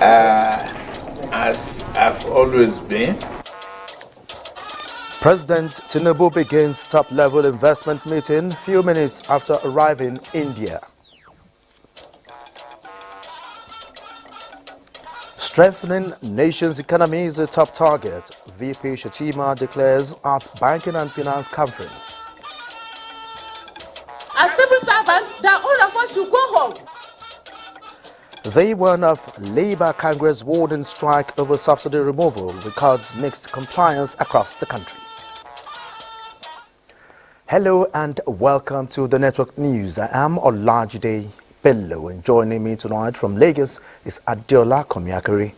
As I've always been. President Tinubu begins top-level investment meeting few minutes after arriving in India. Strengthening nation's economy is a top target, VP Shatima declares at Banking and Finance Conference. As civil servants, that all of us should go home. Day one of Labour Congress warning strike over subsidy removal records mixed compliance across the country. Hello and welcome to the Network News. I am Olajide Bello, and joining me tonight from Lagos is Adeola Komiakari.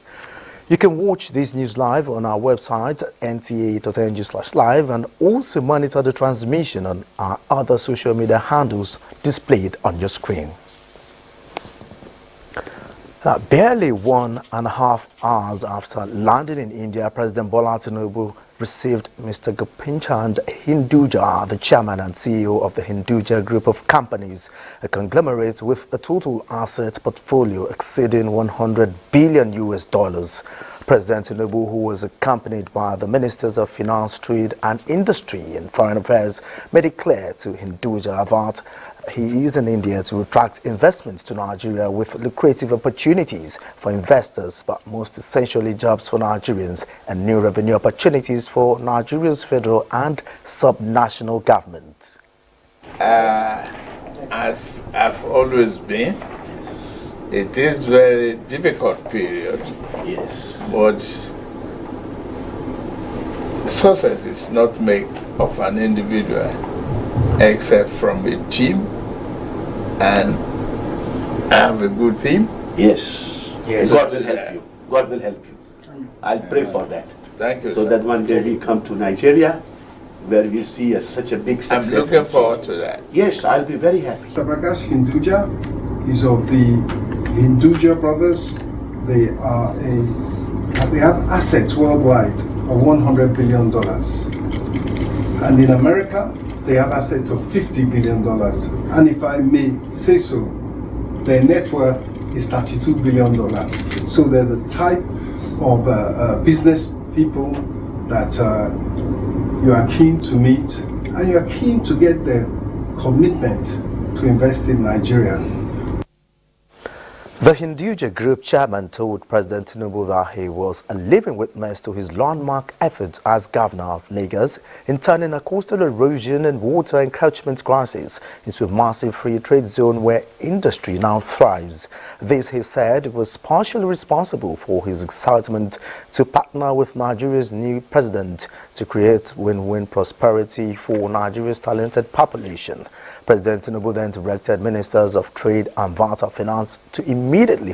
You can watch this news live on our website nta.ng/live and also monitor the transmission on our other social media handles displayed on your screen. Barely 1.5 hours after landing in India, President Bola Tinubu received Mr. Gopinchand Hinduja, the chairman and CEO of the Hinduja Group of Companies, a conglomerate with a total asset portfolio exceeding $100 billion. President Tinubu, who was accompanied by the Ministers of Finance, Trade and Industry and Foreign Affairs, made it clear to Hinduja that he is in India to attract investments to Nigeria with lucrative opportunities for investors, but most essentially jobs for Nigerians and new revenue opportunities for Nigeria's federal and subnational government. As I've always been, it is very difficult period. Yes. But success is not made of an individual, except from a team, and I have a good team. Yes. God will help you. God will help you. I'll pray for that. Thank you, so sir. that one day we come to Nigeria, where we see such a big success. I'm looking forward to that. Yes, I'll be very happy. Prakash Hinduja is of the Hinduja brothers. They have assets worldwide of $100 billion. And in America, they have assets of $50 billion. And if I may say so, their net worth is $32 billion. So they're the type of business people that you are keen to meet, and you are keen to get their commitment to invest in Nigeria. The Hinduja Group chairman told President Tinubu that he was a living witness to his landmark efforts as governor of Lagos in turning a coastal erosion and water encroachment crisis into a massive free trade zone where industry now thrives. This, he said, was partially responsible for his excitement to partner with Nigeria's new president to create win-win prosperity for Nigeria's talented population. President Tinubu then directed ministers of Trade and Finance to immediately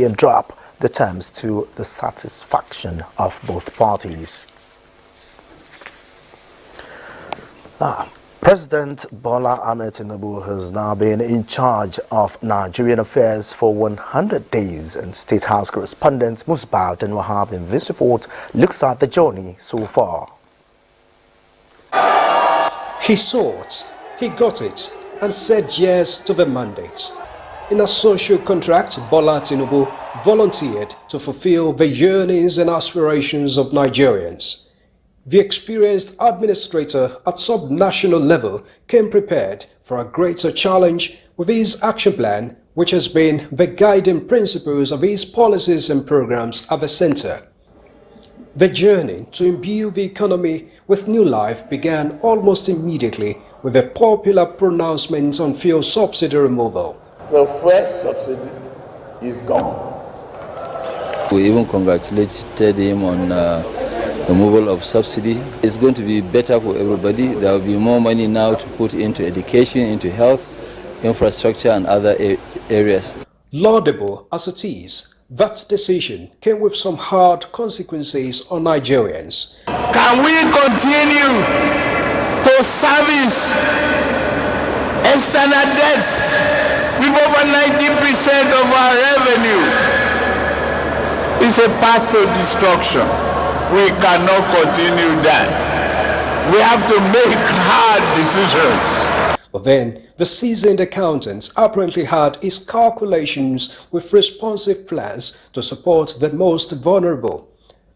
and drop the terms to the satisfaction of both parties. President Bola Ahmed Tinubu has now been in charge of Nigerian affairs for 100 days, and State House correspondent Musbah and Wahab in this report looks at the journey so far. He sought, he got it, and said yes to the mandate. In a social contract, Bola Tinubu volunteered to fulfill the yearnings and aspirations of Nigerians. The experienced administrator at sub-national level came prepared for a greater challenge with his action plan, which has been the guiding principles of his policies and programs at the center. The journey to imbue the economy with new life began almost immediately with a popular pronouncement on fuel subsidy removal. The fuel subsidy is gone. We even congratulated him on removal of subsidy. It's going to be better for everybody. There will be more money now to put into education, into health, infrastructure and other areas. Laudable as it is, that decision came with some hard consequences on Nigerians. Can we continue to service external debts with over 90% of our revenue? It's a path to destruction. We cannot continue that. We have to make hard decisions. But then, the seasoned accountant apparently had his calculations with responsive plans to support the most vulnerable.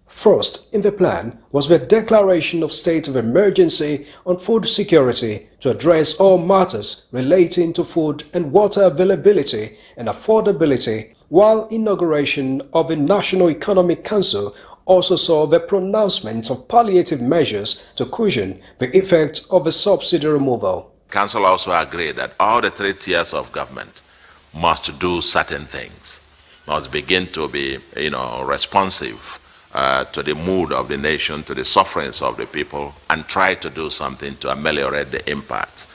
First in the plan was the declaration of state of emergency on food security to address all matters relating to food and water availability and affordability, while inauguration of the National Economic Council also saw the pronouncement of palliative measures to cushion the effect of the subsidy removal. Council also agreed that all the 3 tiers of government must do certain things, must begin to be, responsive to the mood of the nation, to the sufferings of the people, and try to do something to ameliorate the impacts.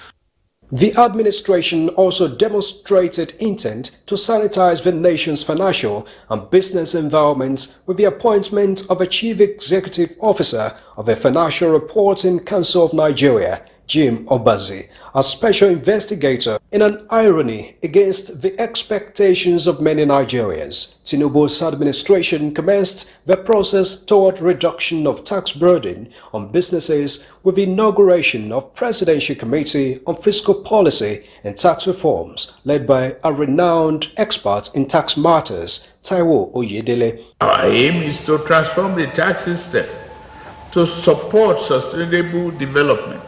The administration also demonstrated intent to sanitize the nation's financial and business environments with the appointment of a chief executive officer of the Financial Reporting Council of Nigeria, Jim Obazi, a special investigator, in an irony against the expectations of many Nigerians. Tinubu's administration commenced the process toward reduction of tax burden on businesses with the inauguration of Presidential Committee on Fiscal Policy and Tax Reforms, led by a renowned expert in tax matters, Taiwo Oyedele. Our aim is to transform the tax system to support sustainable development,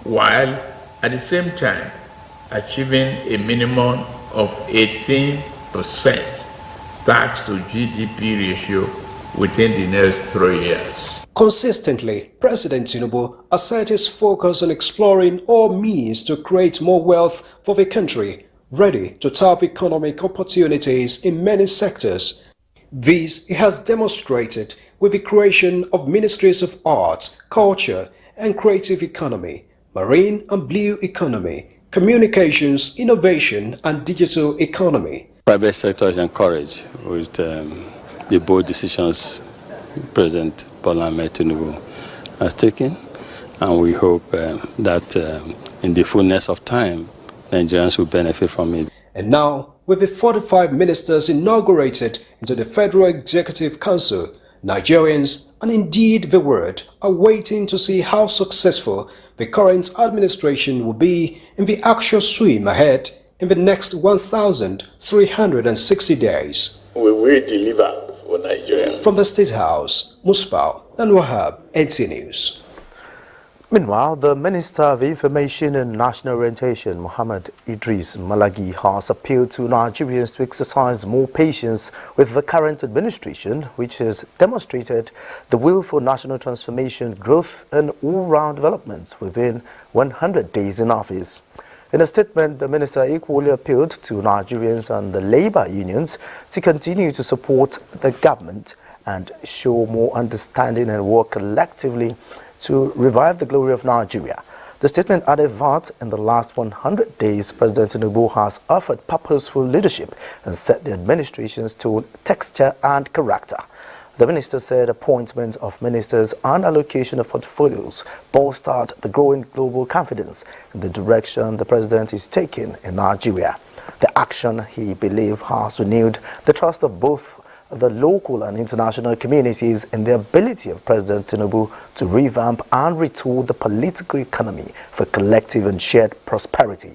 while at the same time achieving a minimum of 18% tax to GDP ratio within the next 3 years. Consistently, President Tinubu has set his focus on exploring all means to create more wealth for the country, ready to tap economic opportunities in many sectors. This he has demonstrated with the creation of ministries of arts, culture, and creative economy, marine and blue economy, communications, innovation, and digital economy. Private sector is encouraged with the bold decisions President Bola Ahmed Tinubu has taken, and we hope that in the fullness of time, Nigerians will benefit from it. And now, with the 45 ministers inaugurated into the Federal Executive Council, Nigerians, and indeed the world, are waiting to see how successful the current administration will be in the actual swim ahead in the next 1,360 days. We will deliver for Nigeria. From the State House, Musbah and Wahab, NTA News. Meanwhile, the Minister of Information and National Orientation, Muhammad Idris Malagi, has appealed to Nigerians to exercise more patience with the current administration, which has demonstrated the will for national transformation, growth and all-round development within 100 days in office. In a statement, the minister equally appealed to Nigerians and the labor unions to continue to support the government and show more understanding and work collectively to revive the glory of Nigeria. The statement added that in the last 100 days, President Tinubu has offered purposeful leadership and set the administration's tone, texture and character. The minister said appointment of ministers and allocation of portfolios bolstered the growing global confidence in the direction the president is taking in Nigeria. The action, he believed, has renewed the trust of both the local and international communities in the ability of President Tinubu to revamp and retool the political economy for collective and shared prosperity.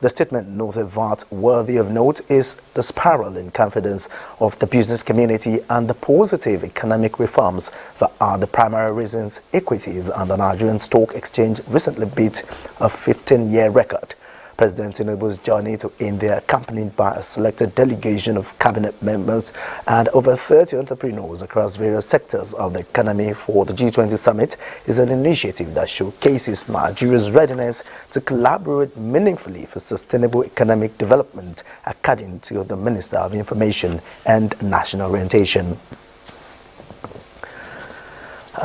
The statement noted that worthy of note is the spiral in confidence of the business community and the positive economic reforms that are the primary reasons equities and the Nigerian Stock Exchange recently beat a 15-year record. President Tinubu's journey to India, accompanied by a selected delegation of cabinet members and over 30 entrepreneurs across various sectors of the economy for the G20 summit, is an initiative that showcases Nigeria's readiness to collaborate meaningfully for sustainable economic development, according to the Minister of Information and National Orientation.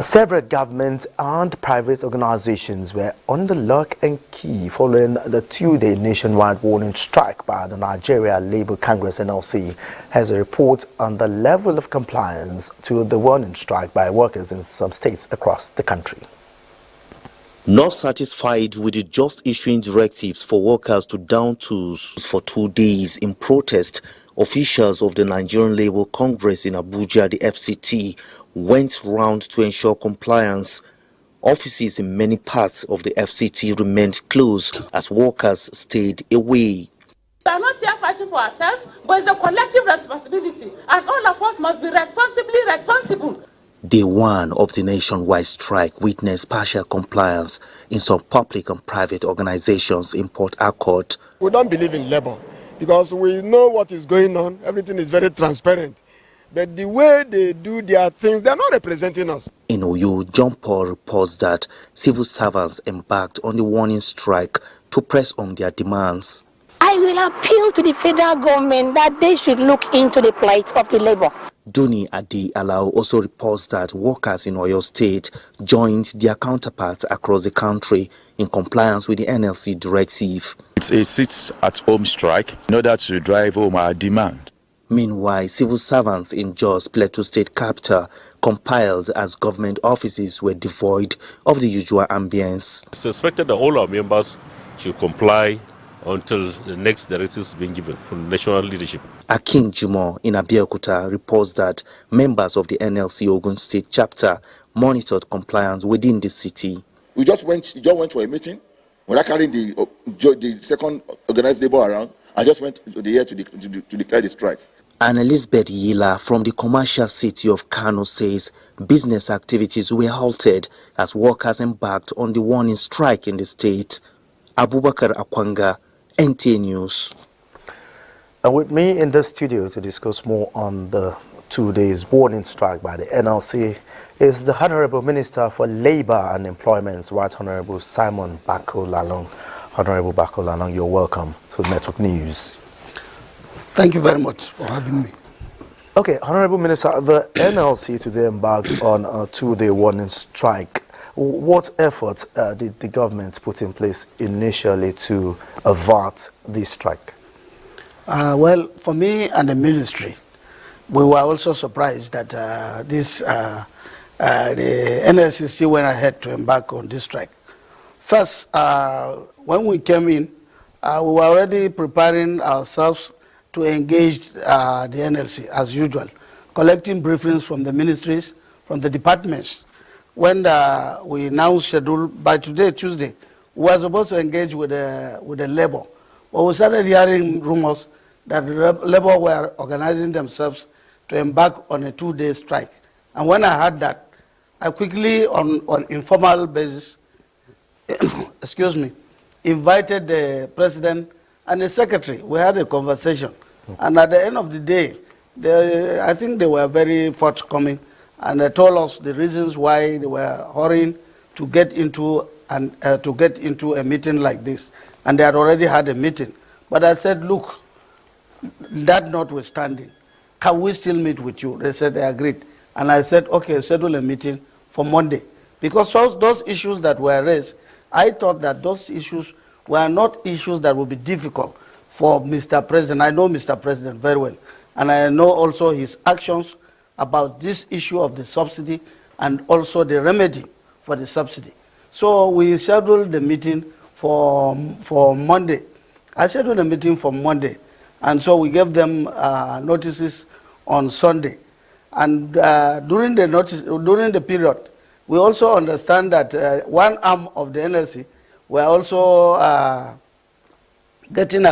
Several government and private organizations were under lock and key following the two-day nationwide warning strike by the Nigeria Labour Congress NLC, has a report on the level of compliance to the warning strike by workers in some states across the country. Not satisfied with the just issuing directives for workers to down tools for 2 days in protest, officials of the Nigerian Labour Congress in Abuja, the FCT, went round to ensure compliance Offices in many parts of the FCT remained closed as workers stayed away. We are not here fighting for ourselves, but it's a collective responsibility, and all of us must be responsibly responsible. Day one of the nationwide strike witnessed partial compliance in some public and private organizations in Port Harcourt. We don't believe in labor because we know what is going on. Everything is very transparent. But the way they do their things, they're not representing us. In Oyo, John Paul reports that civil servants embarked on the warning strike to press on their demands. I will appeal to the federal government that they should look into the plight of the labor. Duni Adi Alao also reports that workers in Oyo State joined their counterparts across the country in compliance with the NLC directive. It's a sit-at-home strike in order to drive home our demand. Meanwhile, civil servants in Jos Plateau State capital compiled as government offices were devoid of the usual ambience. It's expected that all our members should comply until the next directive is being given from the national leadership. Akin Jumo in Abeokuta reports that members of the NLC Ogun State chapter monitored compliance within the city. We just went for a meeting. When I carried the second organized labor around, I just went to the air to declare the strike. And Elizabeth Yila from the commercial city of Kano says business activities were halted as workers embarked on the warning strike in the state. Abubakar Akwanga, NTA News. And with me in the studio to discuss more on the 2 days warning strike by the NLC is the Honorable Minister for Labour and Employment, Right Honorable Simon Bako Lalong. Honorable Bako Lalong, you're welcome to Network News. Thank you very much for having me. Okay, Honorable Minister, the NLC today embarked on a 2-day warning strike. What efforts did the government put in place initially to avert this strike? Well, for me and the ministry, we were also surprised that the NLC still went ahead to embark on this strike. First, when we came in, we were already preparing ourselves to engage the NLC as usual, collecting briefings from the ministries, from the departments. When we now scheduled by today, Tuesday, we were supposed to engage with the labor. But we started hearing rumors that the labor were organizing themselves to embark on a 2-day strike. And when I heard that, I quickly, on informal basis, excuse me, invited the president and the secretary. We had a conversation. And at the end of the day, I think they were very forthcoming, and they told us the reasons why they were hurrying to get into a meeting like this. And they had already had a meeting. But I said, look, that notwithstanding, can we still meet with you? They said they agreed. And I said, okay, schedule a meeting for Monday. Because those issues that were raised, I thought that those issues were not issues that would be difficult for Mr. President. I know Mr. President very well. And I know also his actions about this issue of the subsidy and also the remedy for the subsidy. So we scheduled the meeting for Monday. I scheduled a meeting for Monday. And so we gave them notices on Sunday. And during the period, we also understand that one arm of the NLC were also getting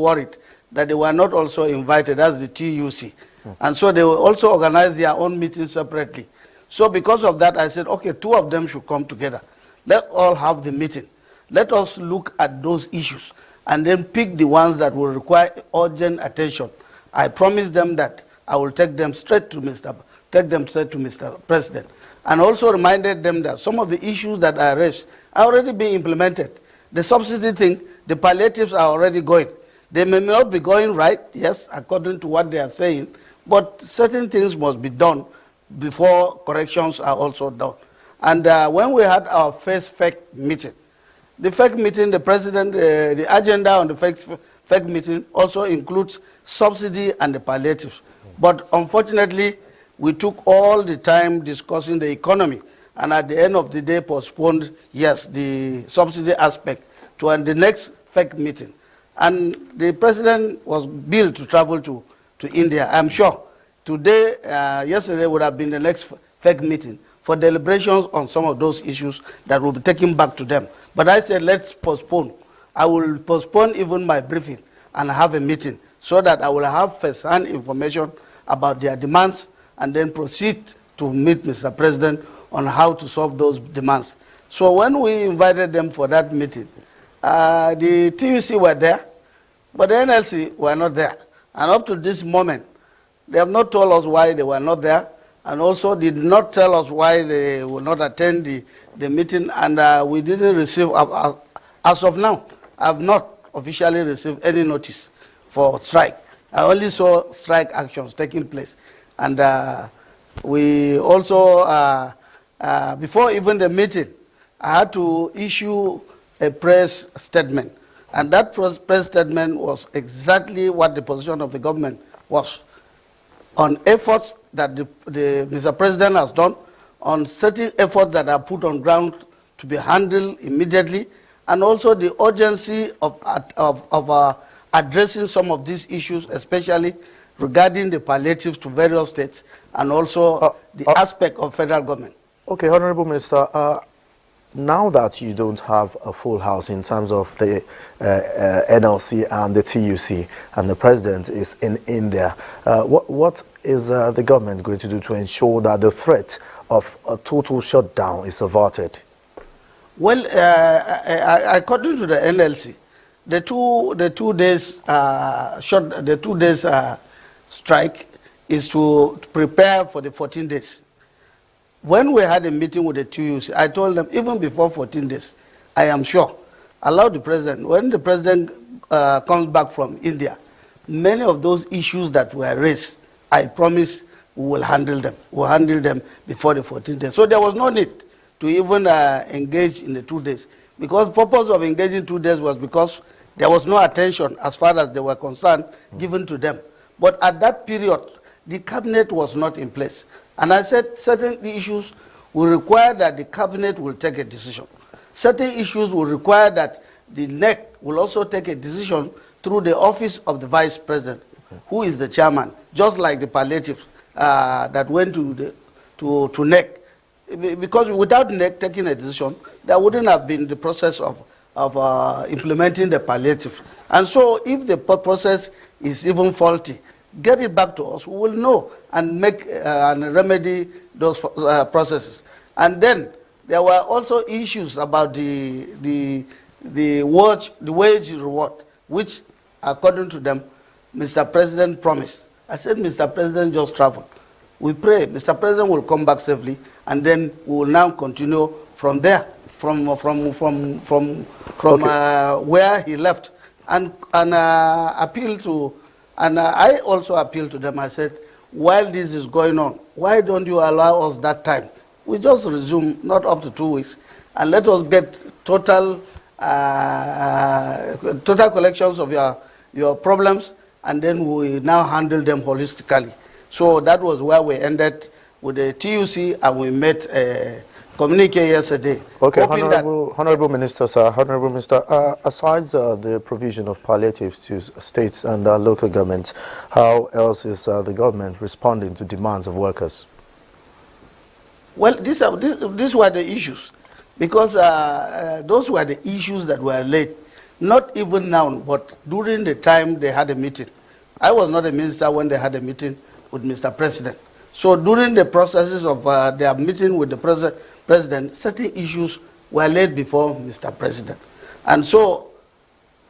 worried that they were not also invited as the TUC. And so they will also organize their own meeting separately. So because of that, I said, okay, 2 of them should come together. Let all have the meeting. Let us look at those issues and then pick the ones that will require urgent attention. I promised them that I will take them straight to Mr. President. And also reminded them that some of the issues that are raised are already being implemented. The subsidy thing, the palliatives are already going. They may not be going right, yes, according to what they are saying, but certain things must be done before corrections are also done. And when we had our first FEC meeting, the FEC meeting, the president, the agenda on the FEC meeting also includes subsidy and the palliatives. But unfortunately, we took all the time discussing the economy, and at the end of the day postponed, yes, the subsidy aspect to the next FEC meeting. And the president was billed to travel to India. I'm sure today, yesterday would have been the next FEC meeting for deliberations on some of those issues that will be taken back to them. But I said, let's postpone. I will postpone even my briefing and have a meeting so that I will have first-hand information about their demands and then proceed to meet Mr. President on how to solve those demands. So when we invited them for that meeting, the TUC were there, but the NLC were not there. And up to this moment, they have not told us why they were not there, and also did not tell us why they will not attend the meeting, and we didn't receive, as of now, I have not officially received any notice for strike. I only saw strike actions taking place. And we also, before even the meeting, I had to issue a press statement. And that press statement was exactly what the position of the government was on efforts that Mr. President has done, on certain efforts that are put on ground to be handled immediately, and also the urgency of addressing some of these issues, especially regarding the palliatives to various states, and also the aspect of federal government. Okay, Honorable Minister, now that you don't have a full house in terms of the NLC and the TUC, and the President is in India, what is the government going to do to ensure that the threat of a total shutdown is averted? Well, according to the NLC, the two days strike is to prepare for the 14 days. When we had a meeting with the TUC, I told them even before 14 days, I am sure, allow the President, when the President comes back from India, many of those issues that were raised, I promise we will handle them. We'll handle them before the 14 days. So there was no need to even engage in the 2 days, because the purpose of engaging 2 days was because there was no attention, as far as they were concerned, given to them. But at that period, the cabinet was not in place. And I said certain issues will require that the cabinet will take a decision. Certain issues will require that the NEC will also take a decision through the office of the Vice President, who is the chairman, just like the palliatives that went to NEC. Because without NEC taking a decision, there wouldn't have been the process of implementing the palliative. And so if the process is even faulty, get it back to us, we will know and make and remedy those processes. And then there were also issues about the wage reward, which according to them, Mr. President promised. I said, Mr. President just traveled. We pray Mr. President will come back safely, and then we will now continue from there, from where he left, and appeal to. And I also appealed to them. I said, while this is going on, why don't you allow us that time? We just resume, not up to 2 weeks, and let us get total collections of your problems, and then we now handle them holistically. So that was where we ended with the TUC, and we met a communique yesterday. Okay, Honorable Minister, sir. Honorable Minister, aside the provision of palliatives to states and local governments, how else is the government responding to demands of workers? Well, these were the issues, because those were the issues that were laid, not even now, but during the time they had a meeting. I was not a minister when they had a meeting with Mr. President. So during the processes of their meeting with the President, certain issues were laid before Mr. President. And so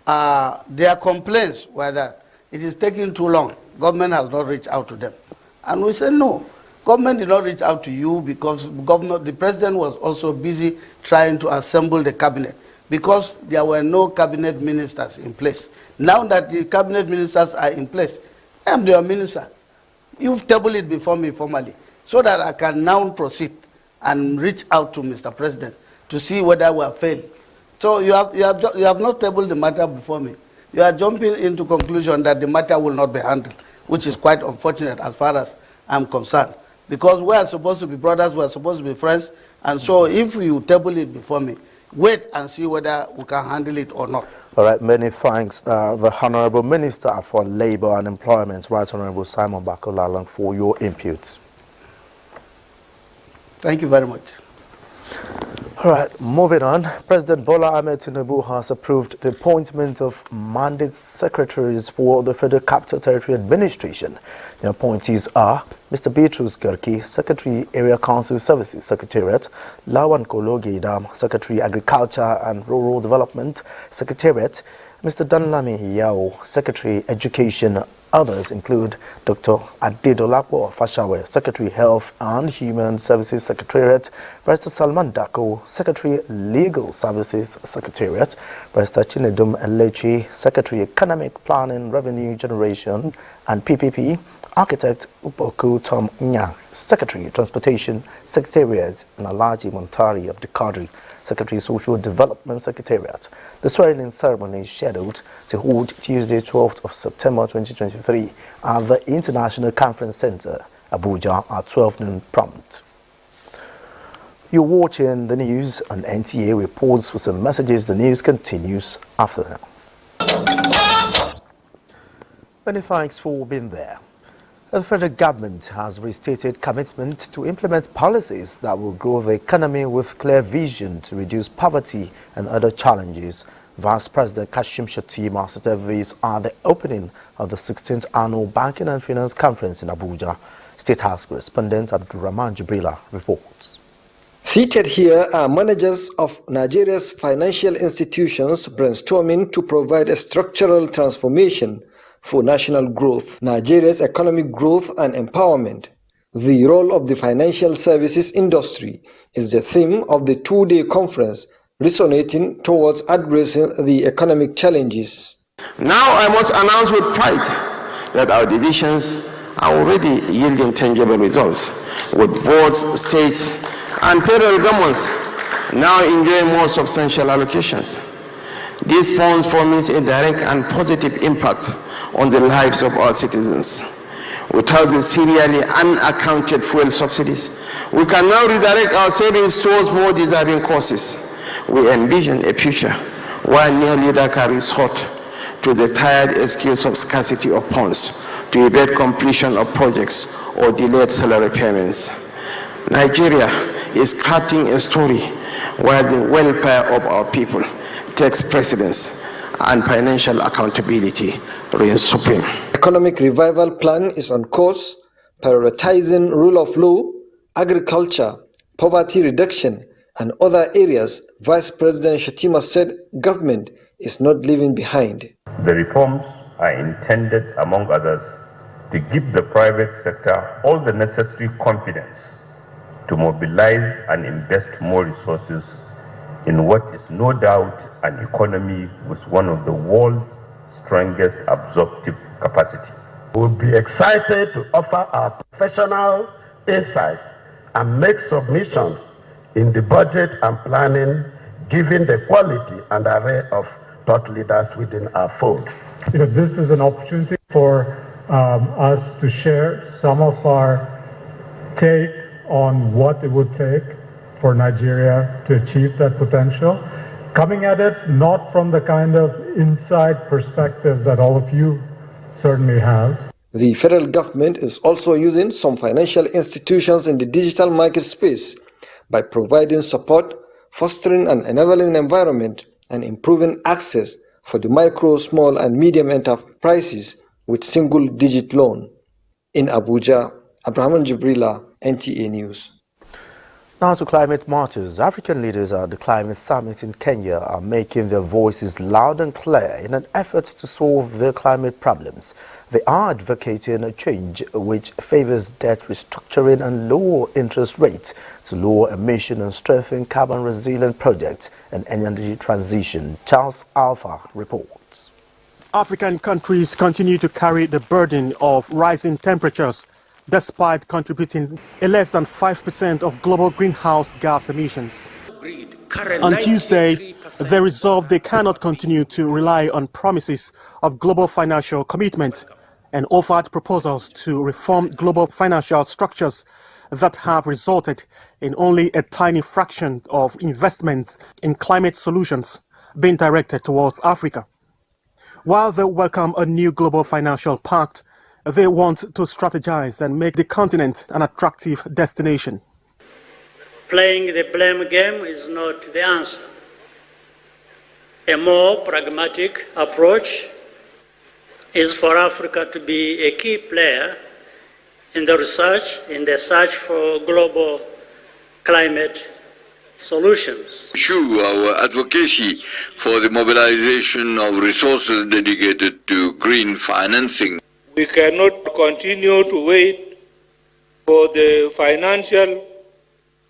their complaints were that it is taking too long. Government has not reached out to them. And we said, no, government did not reach out to you because the President was also busy trying to assemble the cabinet, because there were no cabinet ministers in place. Now that the cabinet ministers are in place, I am their minister. You've tabled it before me formally, so that I can now proceed and reach out to Mr. President to see whether we have failed. So you have not tabled the matter before me. You are jumping into conclusion that the matter will not be handled, which is quite unfortunate as far as I'm concerned. Because we are supposed to be brothers, we are supposed to be friends, and so if you table it before me, wait and see whether we can handle it or not. All right, many thanks, the Honorable Minister for Labour and Employment, Right Honorable Simon Bakolalang, for your inputs. Thank you very much. All right, moving on. President Bola Ahmed Tinubu has approved the appointment of mandate secretaries for the Federal Capital Territory Administration. The appointees are Mr. Beatrice Gerki, Secretary Area Council Services Secretariat, Lawan Kologe Idam, Secretary Agriculture and Rural Development Secretariat, Mr. Danlami Yao, Secretary Education. Others include Dr. Adedolapo Fashawe, Secretary Health and Human Services Secretariat, Barrister Salman Dako, Secretary Legal Services Secretariat, Barrister Chinedum Elechi, Secretary Economic Planning, Revenue Generation and PPP, Architect Uboku Tom Nyang, Secretary Transportation Secretariat, and Alaji Montari of the Kadri, Secretary Social Development Secretariat. The swearing-in ceremony is scheduled to hold Tuesday, 12th of September 2023 at the International Conference Center, Abuja, at 12 noon prompt. You're watching the news on NTA. We pause for some messages. The news continues after now. Many thanks for being there. The federal government has restated commitment to implement policies that will grow the economy with clear vision to reduce poverty and other challenges. Vice President Kashim Shettima said these at the opening of the 16th Annual Banking and Finance Conference in Abuja. State House correspondent Abdurrahman Jibrila reports. Seated here are managers of Nigeria's financial institutions brainstorming to provide a structural transformation for national growth, Nigeria's economic growth and empowerment. The role of the financial services industry is the theme of the two-day conference, resonating towards addressing the economic challenges. Now I must announce with pride that our decisions are already yielding tangible results, with boards, states, and federal governments now enjoying more substantial allocations. These funds promise a direct and positive impact on the lives of our citizens. Without the serially unaccounted fuel subsidies, we can now redirect our savings towards more deserving causes. We envision a future where nearly Dakar is sought to the tired excuse of scarcity of funds to evade completion of projects or delayed salary payments. Nigeria is crafting a story where the welfare of our people takes precedence and financial accountability reigns supreme. Economic revival plan is on course, prioritizing rule of law, agriculture, poverty reduction, and other areas. Vice President Shettima said government is not leaving behind. The reforms are intended, among others, to give the private sector all the necessary confidence to mobilize and invest more resources in what is no doubt an economy with one of the world's strongest absorptive capacity. We'll be excited to offer our professional insights and make submissions in the budget and planning, given the quality and array of thought leaders within our fold. This is an opportunity for us to share some of our take on what it would take for Nigeria to achieve that potential, coming at it not from the kind of inside perspective that all of you certainly have. The federal government is also using some financial institutions in the digital market space by providing support, fostering an enabling environment, and improving access for the micro, small, and medium enterprises with single-digit loan. In Abuja, Abraham Jibrila, NTA News. Now to climate matters. African leaders at the Climate Summit in Kenya are making their voices loud and clear in an effort to solve their climate problems. They are advocating a change which favors debt restructuring and lower interest rates to lower emission and strengthen carbon resilient projects and energy transition. Charles Alpha reports. African countries continue to carry the burden of rising temperatures, despite contributing less than 5% of global greenhouse gas emissions. On Tuesday, they resolved they cannot continue to rely on promises of global financial commitment and offered proposals to reform global financial structures that have resulted in only a tiny fraction of investments in climate solutions being directed towards Africa. While they welcome a new global financial pact, they want to strategize and make the continent an attractive destination. Playing the blame game is not the answer. A more pragmatic approach is for Africa to be a key player in the search for global climate solutions. Ensure our advocacy for the mobilization of resources dedicated to green financing. We cannot continue to wait for the financial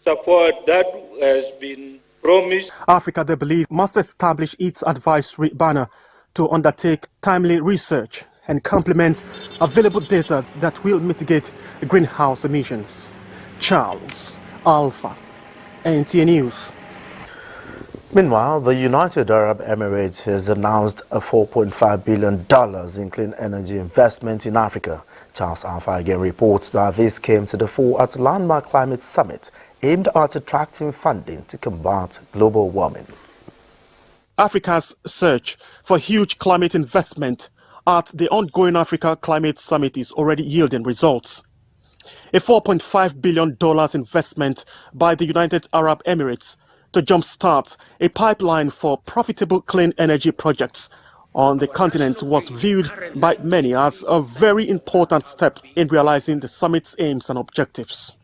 support that has been promised. Africa, they believe, must establish its advisory banner to undertake timely research and complement available data that will mitigate greenhouse emissions. Charles Alpha, NTA News. Meanwhile, the United Arab Emirates has announced a $4.5 billion in clean energy investment in Africa. Charles Alpha again reports that this came to the fore at a landmark climate summit aimed at attracting funding to combat global warming. Africa's search for huge climate investment at the ongoing Africa Climate Summit is already yielding results. A $4.5 billion investment by the United Arab Emirates to jumpstart a pipeline for profitable clean energy projects on the continent was viewed by many as a very important step in realizing the summit's aims and objectives.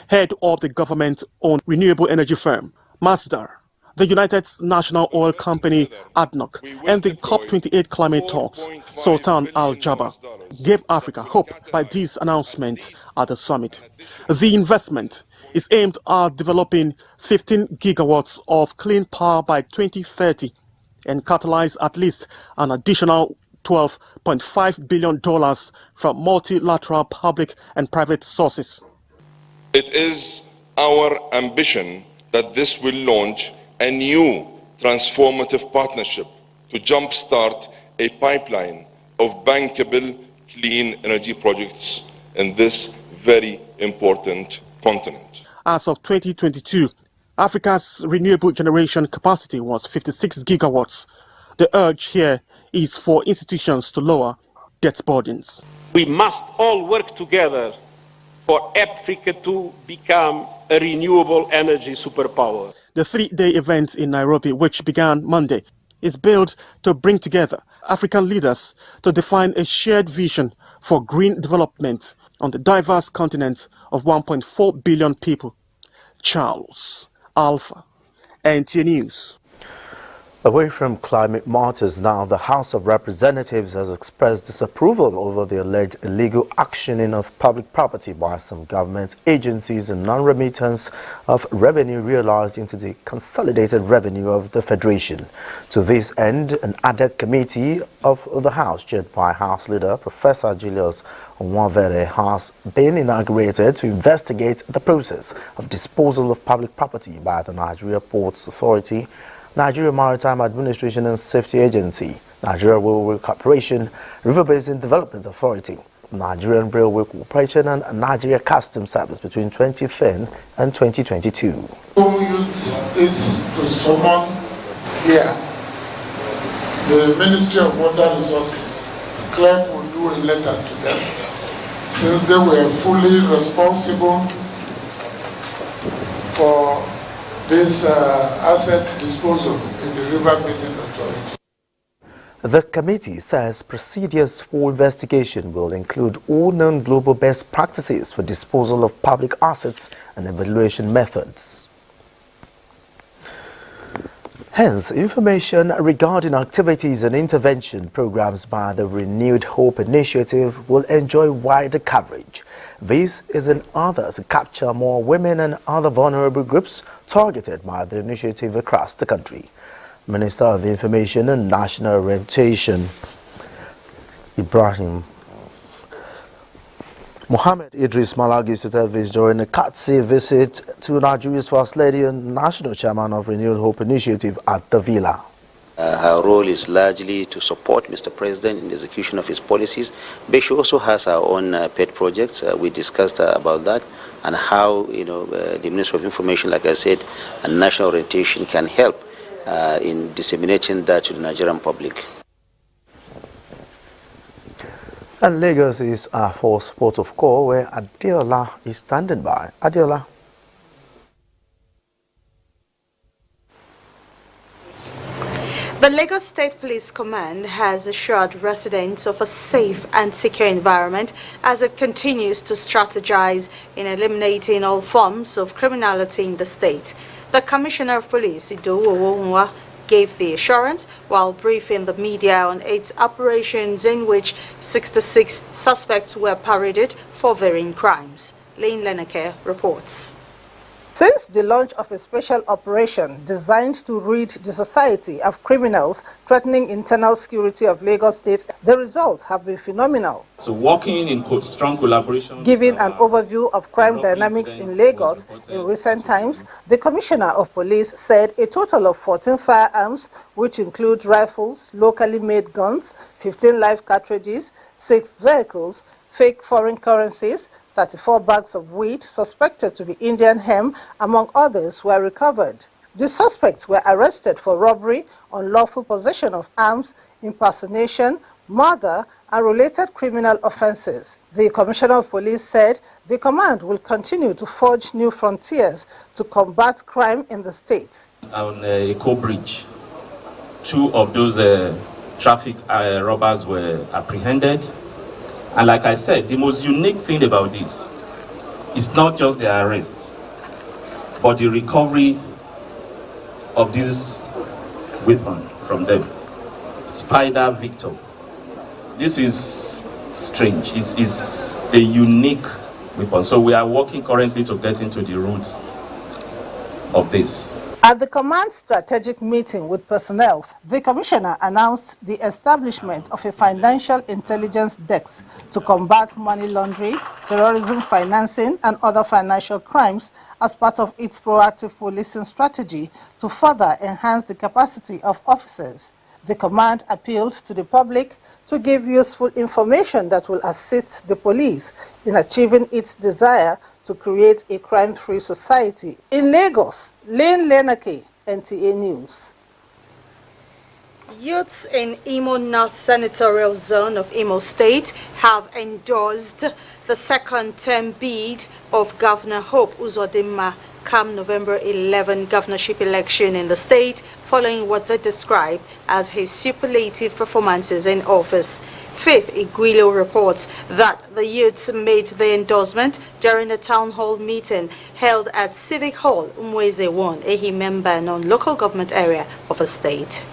Head of the government-owned renewable energy firm, Masdar, the United National Oil Company, ADNOC, and the COP28 climate talks, Sultan Al Jaber, gave Africa hope by these announcements at the summit. The investment is aimed at developing 15 gigawatts of clean power by 2030 and catalyze at least an additional $12.5 billion from multilateral public and private sources. It is our ambition that this will launch a new transformative partnership to jumpstart a pipeline of bankable clean energy projects in this very important continent. As of 2022, Africa's renewable generation capacity was 56 gigawatts. The urge here is for institutions to lower debt burdens. We must all work together for Africa to become a renewable energy superpower. The three-day event in Nairobi, which began Monday, is built to bring together African leaders to define a shared vision for green development on the diverse continent of 1.4 billion people. Charles Alpha, NTA News. Away from climate matters now, the House of Representatives has expressed disapproval over the alleged illegal auctioning of public property by some government agencies and non-remittance of revenue realized into the consolidated revenue of the Federation. To this end, an ad hoc committee of the House, chaired by House Leader Professor Julius Onwavere, has been inaugurated to investigate the process of disposal of public property by the Nigeria Ports Authority, Nigeria Maritime Administration and Safety Agency, Nigeria Railway Corporation, River Basin Development Authority, Nigerian Railway Corporation and Nigeria Customs Service between 2010 and 2022. Is to summon here the Ministry of Water Resources. The clerk will do a letter to them since they were fully responsible for this asset disposal in the River Basin Authority. The committee says procedures for investigation will include all known global best practices for disposal of public assets and evaluation methods. Hence, information regarding activities and intervention programs by the Renewed Hope Initiative will enjoy wider coverage. This is in order to capture more women and other vulnerable groups targeted by the initiative across the country. Minister of Information and National Orientation, Ibrahim Mohammed Idris Malagi said this during a courtesy visit to Nigeria's First Lady and National Chairman of Renewed Hope Initiative at the Villa. Her role is largely to support Mr. President in the execution of his policies, but she also has her own pet projects. We discussed about that and how the Ministry of Information, like I said, and National Orientation can help in disseminating that to the Nigerian public. And Lagos is our fourth port of call where Adiola is standing by. Adiola. The Lagos State Police Command has assured residents of a safe and secure environment as it continues to strategize in eliminating all forms of criminality in the state. The Commissioner of Police, Idowu Owonwa, gave the assurance while briefing the media on its operations in which 66 suspects were paraded for varying crimes. Lane Leneke reports. Since the launch of a special operation designed to rid the society of criminals threatening internal security of Lagos State, the results have been phenomenal. So working in strong collaboration. Giving an overview of crime dynamics in Lagos in recent times, the Commissioner of Police said a total of 14 firearms, which include rifles, locally made guns, 15 live cartridges, 6 vehicles, fake foreign currencies, 34 bags of weed suspected to be Indian hemp, among others, were recovered. The suspects were arrested for robbery, unlawful possession of arms, impersonation, murder, and related criminal offenses. The Commissioner of Police said the command will continue to forge new frontiers to combat crime in the state. On Eco Bridge, 2 of those traffic robbers were apprehended. And like I said, the most unique thing about this is not just the arrest, but the recovery of this weapon from them. Spider Victor. This is strange. It's a unique weapon. So we are working currently to get into the roots of this. At the command strategic meeting with personnel, the Commissioner announced the establishment of a financial intelligence desk to combat money laundering, terrorism financing, and other financial crimes as part of its proactive policing strategy to further enhance the capacity of officers. The command appealed to the public to give useful information that will assist the police in achieving its desire to create a crime-free society. In Lagos, Lane Leneke, NTA News. Youths in Imo North Senatorial Zone of Imo State have endorsed the second-term bid of Governor Hope Uzodinma come November 11 governorship election in the state, following what they describe as his superlative performances in office. Faith Iguilo reports that the youths made the endorsement during a town hall meeting held at Civic Hall, Umweze 1, Ehimemba, non-local government area of a state.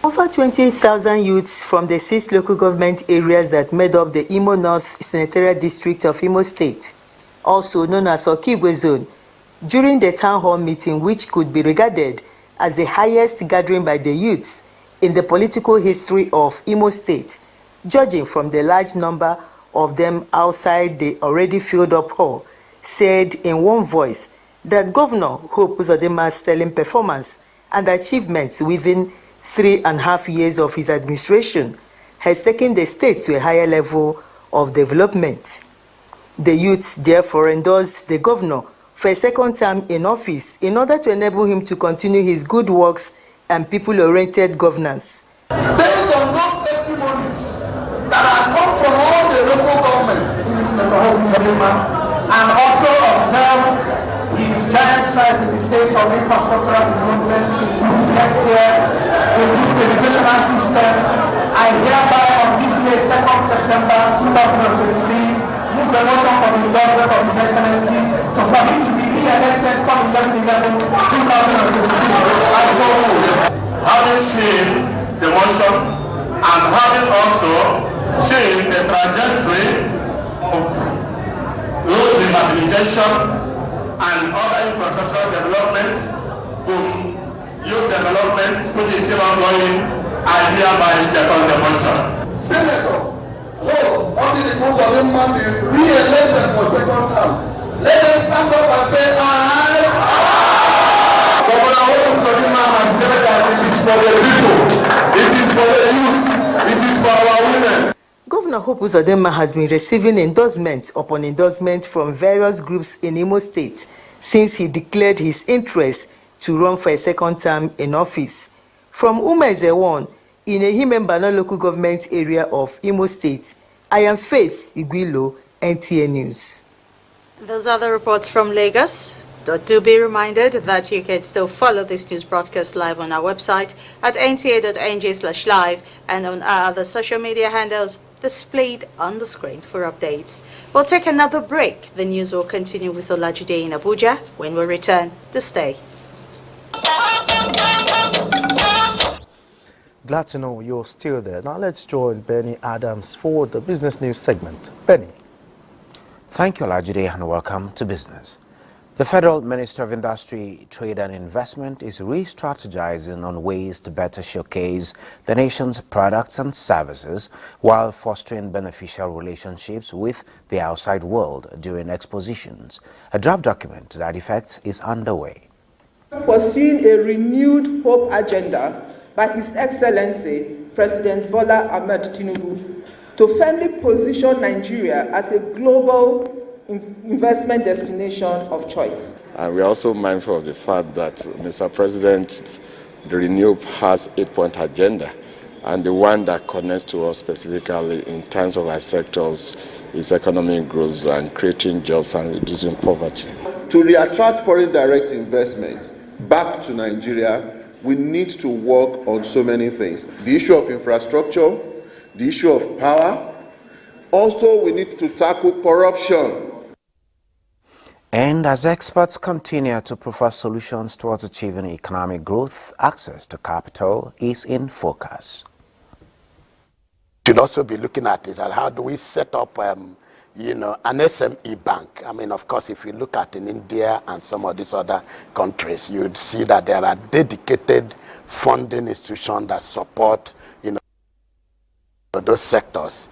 Over 28,000 youths from the 6 local government areas that made up the Imo North Senatorial District of Imo State, also known as Okigwe Zone, during the town hall meeting, which could be regarded as the highest gathering by the youths in the political history of Imo State, judging from the large number of them outside the already filled-up hall, said in one voice that Governor Hope Uzodinma's sterling performance and achievements within 3.5 years of his administration has taken the state to a higher level of development. The youth therefore endorsed the governor for a second term in office in order to enable him to continue his good works and people-oriented governance. Based on those testimonies that has come from all the local government, and also observed his giant strides in the state of infrastructural development, improved healthcare, improved educational system, I hereby on this day, 2nd September 2023, move a motion for the endorsement of His Excellency to for him to be re-elected come 11/11/2023. I so move. Having seen the motion and having also seen the trajectory of road rehabilitation and other infrastructural development, youth development, which is still ongoing, I hereby second the motion. Senator, only the Uzodinma be re-elected for second term. Let them stand up and say aye. Governor Uzodinma has said that it is for the people, it is for the youth, it is for our women. Governor Hope Uzodinma has been receiving endorsement upon endorsement from various groups in Imo State since he declared his interest to run for a second term in office. From Umweze 1, in Ehimemba local government area of Imo State, I am Faith Iguilo, NTA News. Those are the reports from Lagos. But do be reminded that you can still follow this news broadcast live on our website at nta.ng/live and on our other social media handles displayed on the screen for updates. We'll take another break. The news will continue with Olajide in Abuja. When we return, to stay. Glad to know you're still there. Now let's join Benny Adams for the business news segment. Benny. Thank you, Olajide, and welcome to business. The Federal Minister of Industry, Trade and Investment is re-strategizing on ways to better showcase the nation's products and services while fostering beneficial relationships with the outside world during expositions. A draft document to that effect is underway. Pursuing a renewed hope agenda by His Excellency President Bola Ahmed Tinubu to firmly position Nigeria as a global investment destination of choice. And we're also mindful of the fact that Mr. President, the Renew has 8-point agenda, and the one that connects to us specifically in terms of our sectors is economic growth and creating jobs and reducing poverty. To re-attract foreign direct investment back to Nigeria, we need to work on so many things. The issue of infrastructure, the issue of power. Also, we need to tackle corruption. And as experts continue to prefer solutions towards achieving economic growth, access to capital is in focus. We should also be looking at it, at how do we set up an SME bank. I mean, of course, if you look at in India and some of these other countries, you'd see that there are dedicated funding institutions that support, those sectors.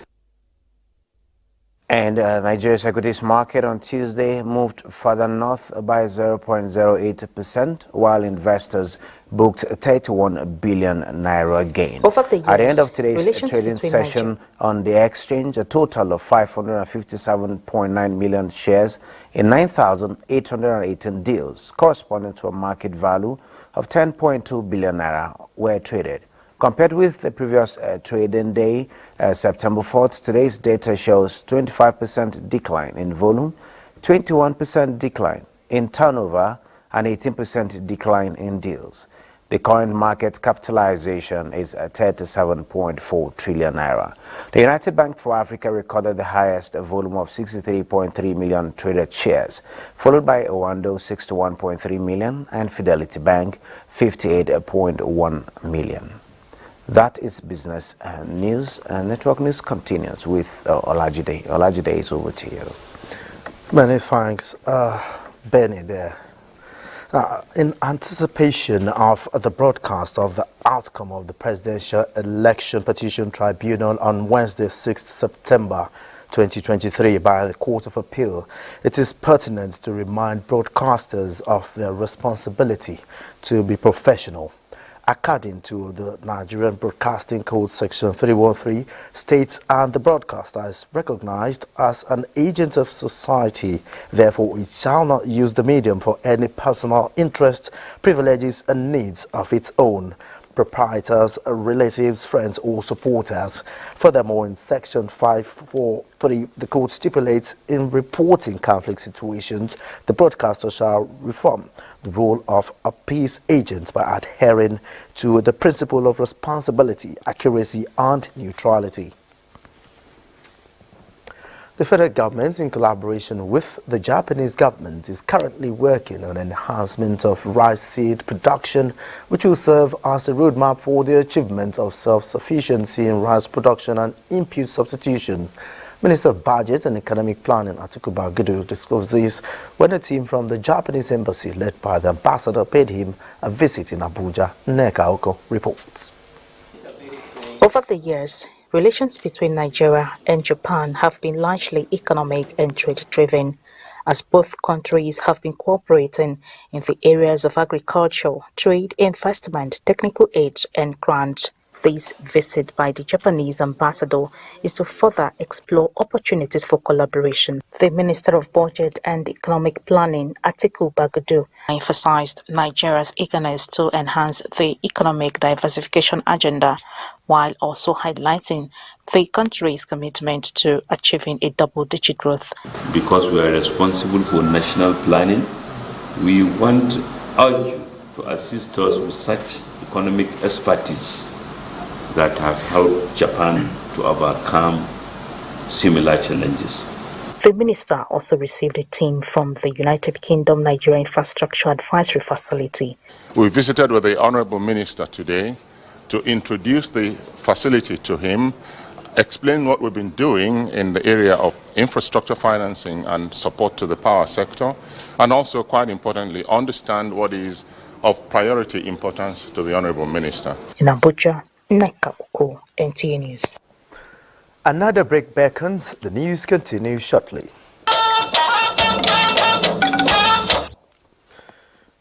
And Nigeria's equities market on Tuesday moved further north by 0.08%, while investors booked 31 billion naira gain. At the end of today's trading session on the exchange, a total of 557.9 million shares in 9,818 deals, corresponding to a market value of 10.2 billion naira, were traded. Compared with the previous trading day, September 4th, today's data shows 25% decline in volume, 21% decline in turnover, and 18% decline in deals. The current market capitalization is 37.4 trillion naira. The United Bank for Africa recorded the highest volume of 63.3 million traded shares, followed by Owando 61.3 million and Fidelity Bank 58.1 million. That is business news. Network news continues with Olajide. Olajide, is over to you. Many thanks, Benny there. In anticipation of the broadcast of the outcome of the Presidential Election Petition Tribunal on Wednesday, 6th September 2023 by the Court of Appeal, it is pertinent to remind broadcasters of their responsibility to be professional. According to the Nigerian Broadcasting Code Section 313 states, and the broadcaster is recognized as an agent of society, therefore it shall not use the medium for any personal interest, privileges and needs of its own, proprietors, relatives, friends or supporters. Furthermore, in Section 543, the code stipulates in reporting conflict situations, the broadcaster shall reform the role of a peace agent by adhering to the principle of responsibility, accuracy and neutrality. The federal government, in collaboration with the Japanese government, is currently working on enhancement of rice seed production, which will serve as a roadmap for the achievement of self-sufficiency in rice production and input substitution. Minister of Budget and Economic Planning Atiku Bagudu disclosed this when a team from the Japanese embassy led by the ambassador paid him a visit in Abuja. Neka Oko reports. Over the years, relations between Nigeria and Japan have been largely economic and trade-driven, as both countries have been cooperating in the areas of agriculture, trade, investment, technical aid, and grants. This visit by the Japanese ambassador is to further explore opportunities for collaboration. The Minister of Budget and Economic Planning, Atiku Bagudu, emphasized Nigeria's eagerness to enhance the economic diversification agenda, while also highlighting the country's commitment to achieving a double-digit growth. Because we are responsible for national planning, We want urge you to assist us with such economic expertise that have helped Japan to overcome similar challenges. The minister also received a team from the United Kingdom Nigeria Infrastructure Advisory Facility. We visited with the Honorable Minister today to introduce the facility to him, explain what we've been doing in the area of infrastructure financing and support to the power sector, and also, quite importantly, understand what is of priority importance to the Honorable Minister. In Abuja, Neka Oko, NTA News. Another break beckons. The news continues shortly.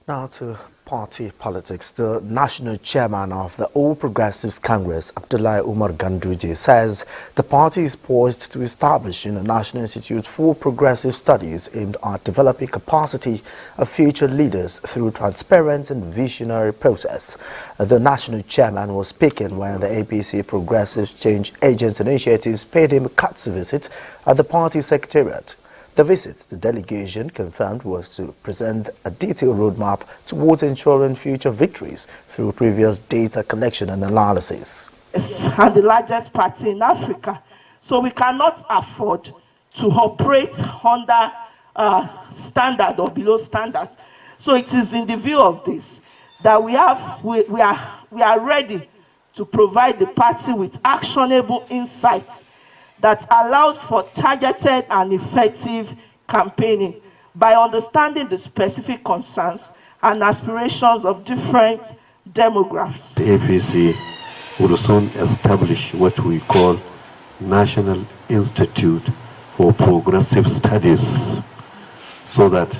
Now to party politics. The national chairman of the All Progressives Congress, Abdullahi Umar Ganduje, says the party is poised to establish a National Institute for Progressive Studies aimed at developing capacity of future leaders through transparent and visionary process. The national chairman was speaking when the APC Progressive Change Agents Initiatives paid him a courtesy visit at the party secretariat. The visit, the delegation confirmed, was to present a detailed roadmap towards ensuring future victories through previous data collection and analysis. And the largest party in Africa, so we cannot afford to operate under standard or below standard. So it is in the view of this that we are ready to provide the party with actionable insights that allows for targeted and effective campaigning by understanding the specific concerns and aspirations of different demographics. The APC will soon establish what we call National Institute for Progressive Studies, so that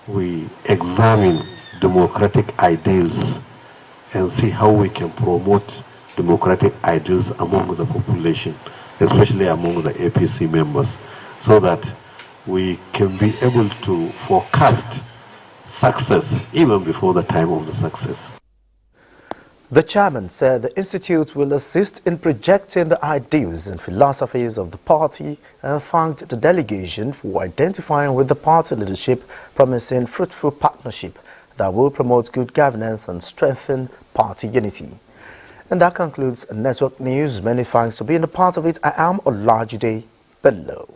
we examine democratic ideals and see how we can promote democratic ideals among the population, especially among the APC members, so that we can be able to forecast success even before the time of the success. The chairman said the institute will assist in projecting the ideals and philosophies of the party and thanked the delegation for identifying with the party leadership, promising fruitful partnership that will promote good governance and strengthen party unity. And that concludes Network News. Many thanks for being a part of it. I am Olajide Bello.